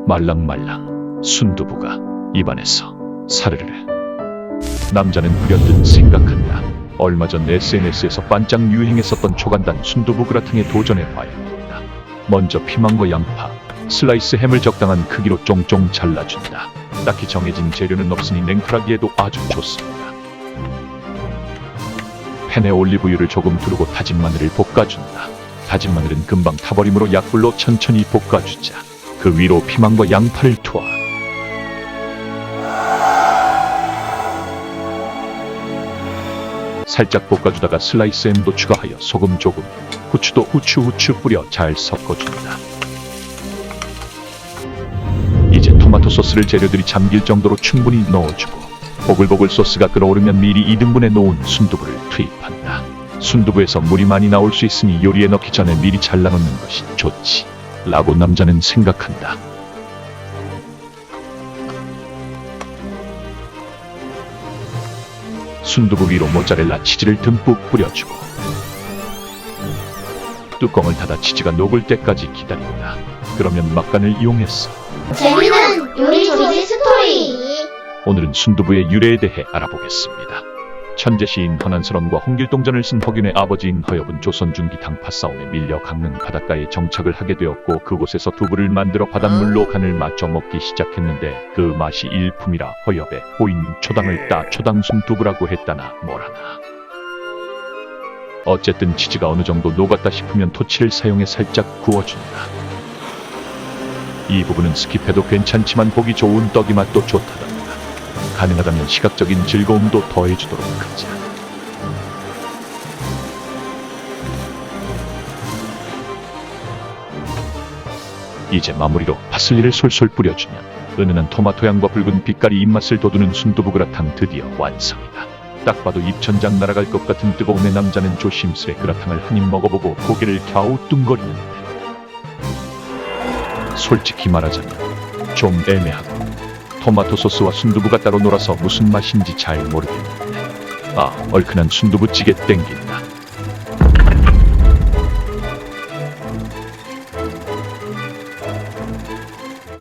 말랑말랑 순두부가 입안에서 사르르. 남자는 불현듯 생각한다. 얼마 전 SNS에서 반짝 유행했었던 초간단 순두부 그라탕에 도전해봐야 한다. 먼저 피망과 양파, 슬라이스 햄을 적당한 크기로 쫑쫑 잘라준다. 딱히 정해진 재료는 없으니 냉철하기에도 아주 좋습니다. 팬에 올리브유를 조금 두르고 다진 마늘을 볶아준다. 다진 마늘은 금방 타버리므로 약불로 천천히 볶아주자. 그 위로 피망과 양파를 투하. 살짝 볶아주다가 슬라이스 햄도 추가하여 소금 조금, 후추도 후추 뿌려 잘 섞어준다. 이제 토마토 소스를 재료들이 잠길 정도로 충분히 넣어주고 보글보글 소스가 끓어오르면 미리 2등분해 놓은 순두부를 투입한다. 순두부에서 물이 많이 나올 수 있으니 요리에 넣기 전에 미리 잘라놓는 것이 좋지 라고 남자는 생각한다. 순두부 위로 모짜렐라 치즈를 듬뿍 뿌려주고 뚜껑을 닫아 치즈가 녹을 때까지 기다린다. 그러면 막간을 이용했어. 재미있는 요리 조리 스토리. 오늘은 순두부의 유래에 대해 알아보겠습니다. 천재 시인 허난설원과 홍길동전을 쓴 허균의 아버지인 허엽은 조선 중기 당파 싸움에 밀려 강릉 바닷가에 정착을 하게 되었고 그곳에서 두부를 만들어 바닷물로 간을 맞춰 먹기 시작했는데 그 맛이 일품이라 허엽의 호인 초당을 따 초당순두부라고 했다나 뭐라나. 어쨌든 치즈가 어느 정도 녹았다 싶으면 토치를 사용해 살짝 구워준다. 이 부분은 스킵해도 괜찮지만 보기 좋은 떡이 맛도 좋다던가. 가능하다면 시각적인 즐거움도 더해주도록 하자. 이제 마무리로 파슬리를 솔솔 뿌려주면 은은한 토마토 향과 붉은 빛깔이 입맛을 돋우는 순두부 그라탕 드디어 완성이다. 딱 봐도 입천장 날아갈 것 같은 뜨거움의 남자는 조심스레 그라탕을 한 입 먹어보고 고개를 갸우뚱거리는데 솔직히 말하자면 좀 애매하고 토마토 소스와 순두부가 따로 놀아서 무슨 맛인지 잘 모르겠는데 얼큰한 순두부찌개 땡긴다.